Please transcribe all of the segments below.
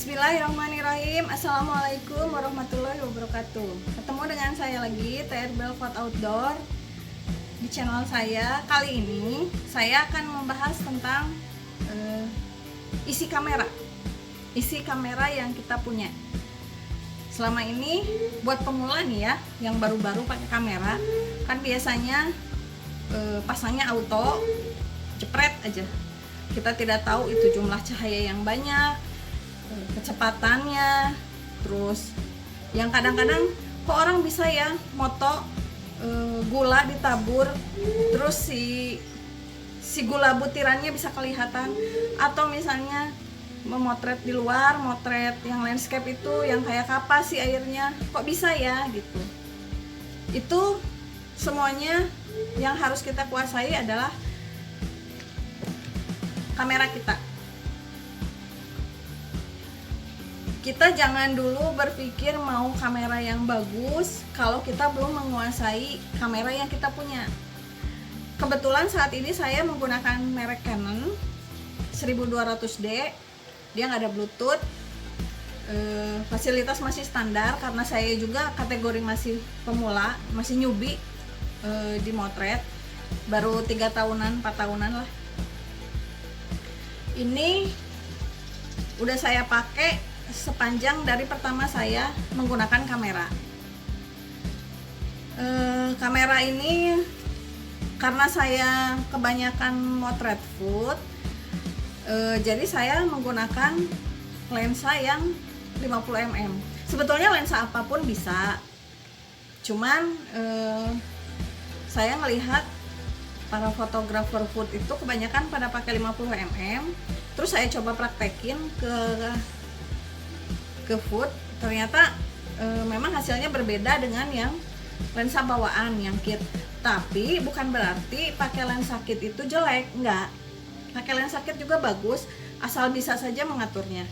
Bismillahirrahmanirrahim. Assalamualaikum warahmatullahi wabarakatuh. Ketemu dengan saya lagi, TR Belfort Outdoor, di channel saya. Kali ini saya akan membahas tentang isi kamera. Isi kamera yang kita punya. Selama ini buat pemula nih ya, yang baru-baru pakai kamera, kan biasanya pasangnya auto, jepret aja. Kita tidak tahu itu jumlah cahaya yang banyak, kecepatannya, terus yang kadang-kadang kok orang bisa ya moto gula ditabur, terus si gula butirannya bisa kelihatan, atau misalnya memotret di luar, motret yang landscape itu yang kayak kapas sih airnya, kok bisa ya gitu. Itu semuanya yang harus kita kuasai adalah kamera kita. Kita jangan dulu berpikir mau kamera yang bagus kalau kita belum menguasai kamera yang kita punya. Kebetulan saat ini saya menggunakan merek Canon 1200D. Dia nggak ada Bluetooth, fasilitas masih standar karena saya juga kategori masih pemula, masih newbie di motret, baru 3 tahunan, 4 tahunan lah. Ini udah saya pakai sepanjang dari pertama saya menggunakan kamera. Kamera ini karena saya kebanyakan motret food, jadi saya menggunakan lensa yang 50 mm. Sebetulnya lensa apapun bisa, cuman saya melihat para fotografer food itu kebanyakan pada pakai 50 mm. Terus saya coba praktekin ke food, ternyata memang hasilnya berbeda dengan yang lensa bawaan, yang kit. Tapi bukan berarti pakai lensa kit itu jelek, enggak. Pakai lensa kit juga bagus, asal bisa saja mengaturnya.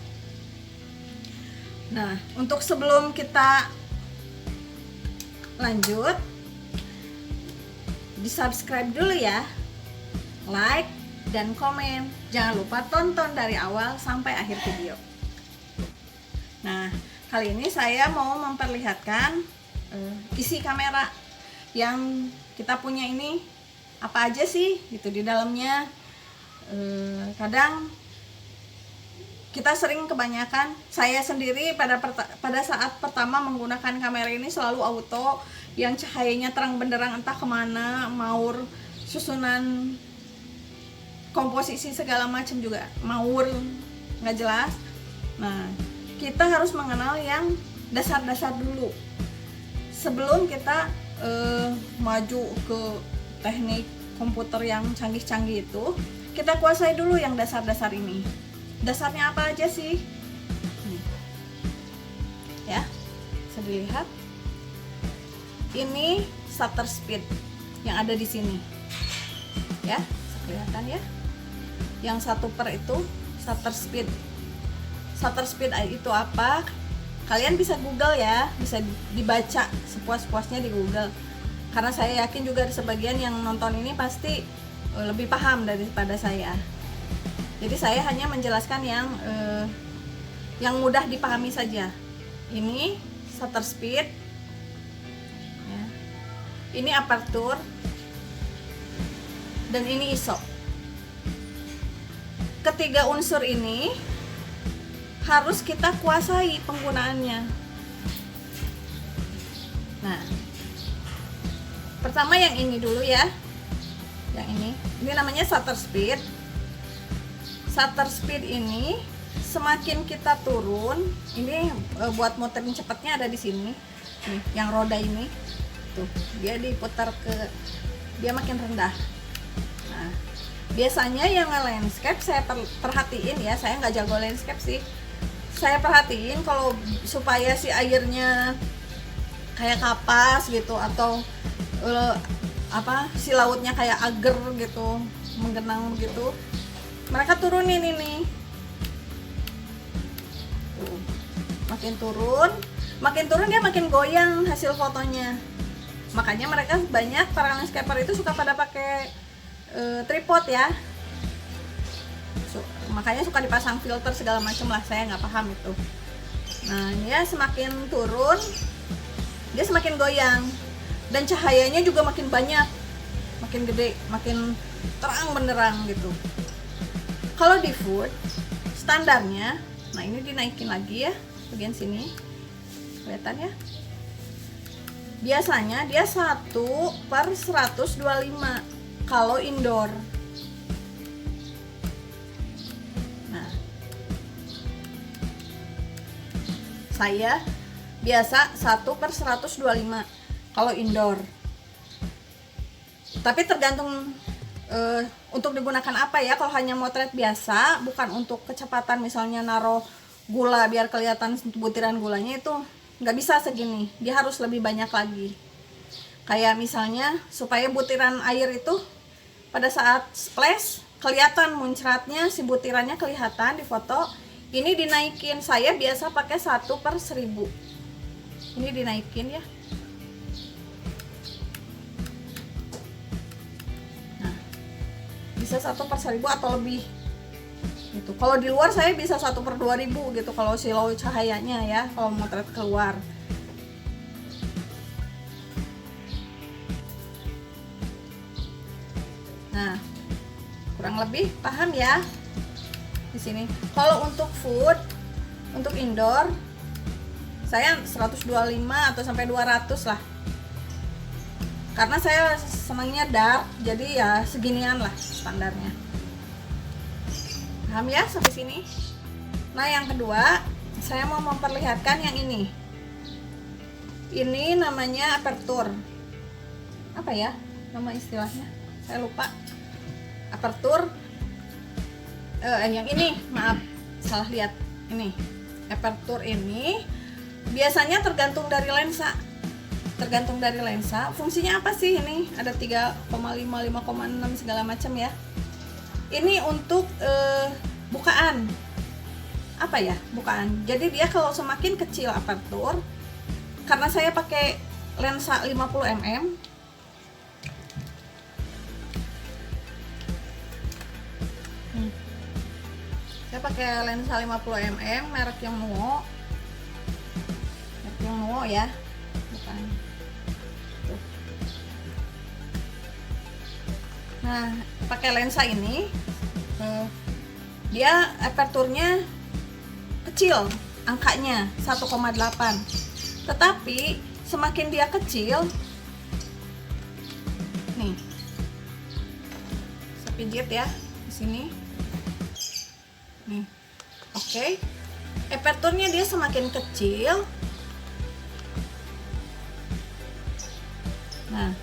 Nah, untuk sebelum kita lanjut, di subscribe dulu ya, like dan komen. Jangan lupa tonton dari awal sampai akhir video. Nah, kali ini saya mau memperlihatkan isi kamera yang kita punya ini apa aja sih gitu di dalamnya. Kadang kita sering kebanyakan, saya sendiri pada saat pertama menggunakan kamera ini selalu auto, yang cahayanya terang benderang entah kemana, maur, susunan komposisi segala macam juga maur, nggak jelas. Nah, kita harus mengenal yang dasar-dasar dulu sebelum kita maju ke teknik komputer yang canggih-canggih itu. Kita kuasai dulu yang dasar-dasar ini. Dasarnya apa aja sih? Ya, bisa dilihat. Ini shutter speed yang ada di sini. Ya, bisa kelihatan ya. Yang 1/per itu shutter speed. Shutter speed itu apa? Kalian bisa Google ya, bisa dibaca sepuas-puasnya di Google. Karena saya yakin juga ada sebagian yang nonton ini pasti lebih paham daripada saya. Jadi saya hanya menjelaskan yang mudah dipahami saja. Ini shutter speed, ya. Ini aperture, dan ini ISO. Ketiga unsur ini harus kita kuasai penggunaannya. Nah, pertama yang ini dulu ya, yang ini namanya shutter speed. Shutter speed ini semakin kita turun, ini buat muterin cepatnya ada di sini, nih, yang roda ini, tuh dia diputar dia makin rendah. Nah, biasanya yang landscape saya perhatiin ya, saya nggak jago landscape sih. Saya perhatiin kalau supaya si airnya kayak kapas gitu, atau si lautnya kayak ager gitu, menggenang begitu, mereka turunin ini. Tuh, makin turun dia makin goyang hasil fotonya. Makanya mereka banyak para landscaper itu suka pada pakai tripod ya. makanya suka dipasang filter segala macam lah, saya nggak paham itu. Nah dia semakin turun dia semakin goyang, dan cahayanya juga makin banyak, makin gede, makin terang benderang gitu. Kalau di Food standarnya, nah ini dinaikin lagi ya, bagian sini kelihatan ya, biasanya dia 1/125 kalau indoor. Nah saya biasa 1/125 kalau indoor, tapi tergantung untuk digunakan apa ya. Kalau hanya motret biasa, bukan untuk kecepatan, misalnya naruh gula biar kelihatan butiran gulanya, itu nggak bisa segini, dia harus lebih banyak lagi. Kayak misalnya supaya butiran air itu pada saat splash kelihatan muncratnya, si butirannya kelihatan di foto, ini dinaikin. Saya biasa pakai 1/1000, ini dinaikin ya. Bisa 1/1000 atau lebih gitu. Kalau di luar saya bisa 1/2000 gitu, kalau silau cahayanya ya, kalau motret keluar. Nah kurang lebih paham ya di sini. Kalau untuk Food, untuk indoor saya 125 atau sampai 200 lah, karena saya senangnya dark, jadi ya seginian lah standarnya. Paham ya sampai sini? Nah yang kedua, saya mau memperlihatkan yang ini. Ini namanya aperture. Apa ya nama istilahnya? Saya lupa. Aperture. Yang ini, maaf, salah lihat. Ini aperture ini biasanya tergantung dari lensa. Fungsinya apa sih ini? Ada 3,5, 5,6 segala macam ya. Ini untuk bukaan. Apa ya? Bukaan. Jadi dia kalau semakin kecil aperture, karena saya pakai lensa 50 mm. Saya pakai lensa 50 mm merek Yongnuo. Ya. Bukan. Nah, pakai lensa ini dia aperturnya kecil, angkanya 1,8. Tetapi semakin dia kecil, nih, saya pijit ya di sini. Nih, oke. Aperturnya dia semakin kecil. Nah,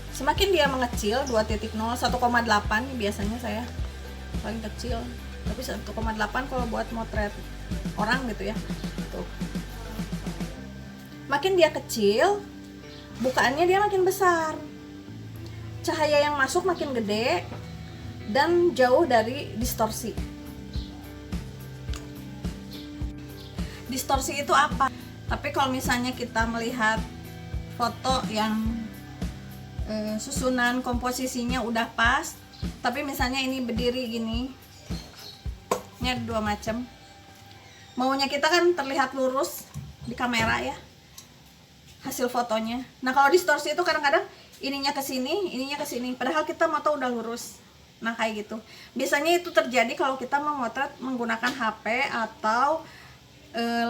semakin dia mengecil 2.0, 1,8 biasanya saya paling kecil, tapi 1,8 kalau buat motret orang gitu ya. Tuh. Makin dia kecil, bukaannya dia makin besar, cahaya yang masuk makin gede, dan jauh dari distorsi. Distorsi itu apa? Tapi kalau misalnya kita melihat foto yang susunan komposisinya udah pas, tapi misalnya ini berdiri gini, ini ada dua macam. Maunya kita kan terlihat lurus di kamera ya, hasil fotonya. Nah kalau distorsi itu kadang-kadang ininya ke sini, ininya ke sini, padahal kita foto udah lurus. Nah kayak gitu. Biasanya itu terjadi kalau kita memotret menggunakan HP atau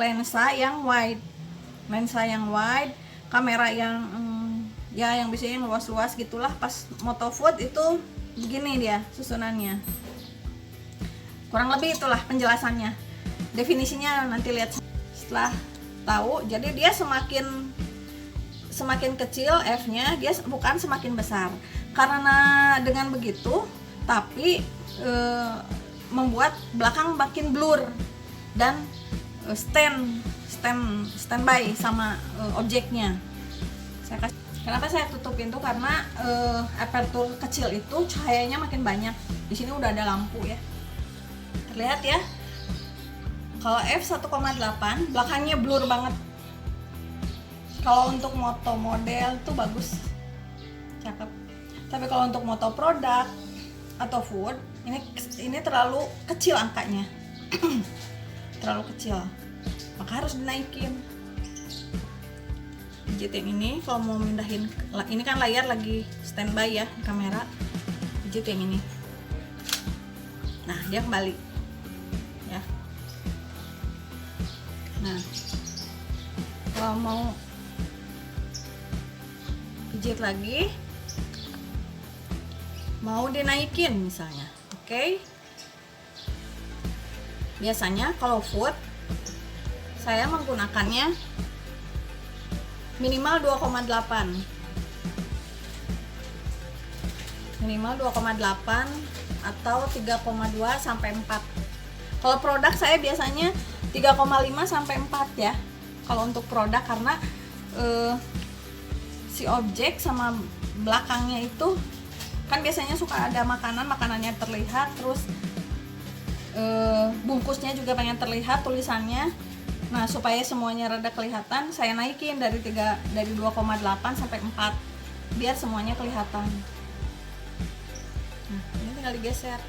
lensa yang wide, kamera yang ya yang biasanya yang luas-luas gitulah. Pas moto food itu begini dia susunannya, kurang lebih itulah penjelasannya. Definisinya nanti lihat setelah tahu. Jadi dia semakin kecil f-nya, dia bukan semakin besar. Karena dengan begitu tapi membuat belakang makin blur dan standby sama objeknya. Kenapa saya tutupin tuh karena aperture kecil itu cahayanya makin banyak. Di sini udah ada lampu ya, terlihat ya. Kalau f 1,8 belakangnya blur banget. Kalau untuk moto model tuh bagus, cakep. Tapi kalau untuk moto produk atau food ini terlalu kecil angkanya. Terlalu kecil, maka harus dinaikin. Pijit yang ini. Kalau mau mindahin, ini kan layar lagi standby ya kamera, pijit yang ini. Nah, dia kembali ya. Nah, kalau mau pijit lagi, mau dinaikin misalnya, oke. Biasanya kalau food saya menggunakannya minimal 2,8, atau 3,2 sampai 4. Kalau produk saya biasanya 3,5 sampai 4 ya. Kalau untuk produk, karena si objek sama belakangnya itu kan biasanya suka ada makanannya terlihat, terus bungkusnya juga pengen terlihat tulisannya. Nah, supaya semuanya rada kelihatan, saya naikin dari 2,8 sampai 4 biar semuanya kelihatan. Nah, ini tinggal digeser.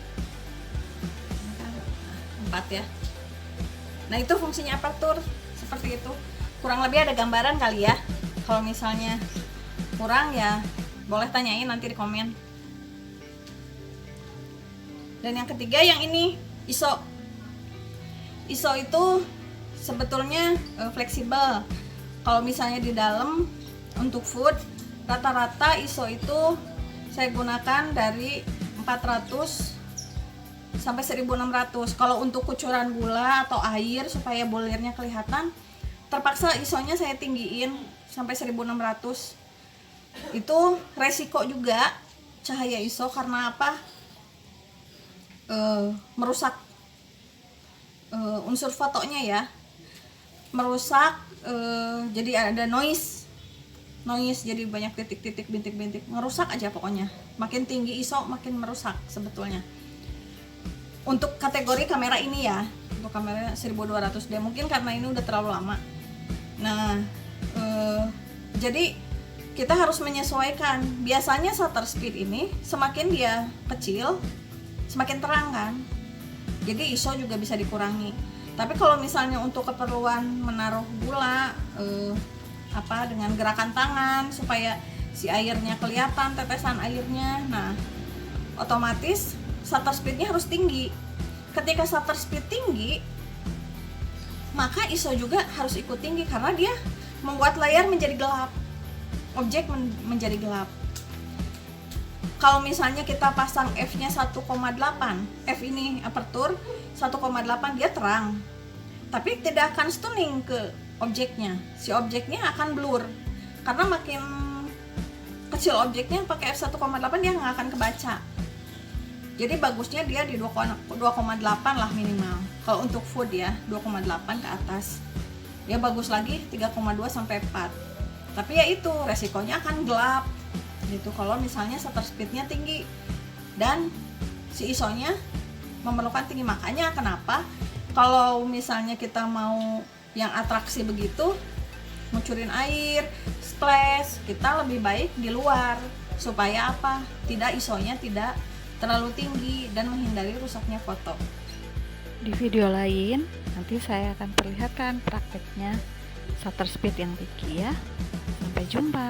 Ini kan 4 ya. Nah, itu fungsinya aperture seperti itu. Kurang lebih ada gambaran kali ya. Kalau misalnya kurang ya boleh tanyain nanti di komen. Dan yang ketiga yang ini, ISO. ISO itu sebetulnya fleksibel. Kalau misalnya di dalam untuk food, rata-rata ISO itu saya gunakan dari 400 sampai 1600. Kalau untuk kucuran gula atau air supaya bulirnya kelihatan, terpaksa ISO-nya saya tinggiin sampai 1600. Itu resiko juga cahaya ISO, karena apa? Merusak unsur fotonya ya, merusak, jadi ada noise, jadi banyak titik-titik, bintik-bintik, ngerusak aja pokoknya. Makin tinggi ISO makin merusak sebetulnya. Untuk kategori kamera ini ya, untuk kamera 1200D, mungkin karena ini udah terlalu lama. Nah, jadi kita harus menyesuaikan. Biasanya shutter speed ini semakin dia kecil, semakin terang kan. Jadi ISO juga bisa dikurangi. Tapi kalau misalnya untuk keperluan menaruh gula, dengan gerakan tangan supaya si airnya kelihatan, tetesan airnya, nah otomatis shutter speednya harus tinggi. Ketika shutter speed tinggi, maka ISO juga harus ikut tinggi, karena dia membuat layar menjadi gelap, objek menjadi gelap. Kalau misalnya kita pasang f-nya 1,8, f ini aperture 1,8, dia terang, tapi tidak akan stunning ke objeknya. Si objeknya akan blur, karena makin kecil objeknya pakai f1,8 dia nggak akan kebaca. Jadi bagusnya dia di 2,8 lah minimal. Kalau untuk food ya 2,8 ke atas. Ya bagus lagi 3,2 sampai 4. Tapi ya itu resikonya akan gelap gitu kalau misalnya shutter speednya tinggi dan si ISO-nya memerlukan tinggi. Makanya kenapa kalau misalnya kita mau yang atraksi begitu, ngucurin air, splash, kita lebih baik di luar supaya apa? Tidak, ISO-nya tidak terlalu tinggi dan menghindari rusaknya foto. Di video lain nanti saya akan perlihatkan prakteknya shutter speed yang tinggi ya. Sampai jumpa.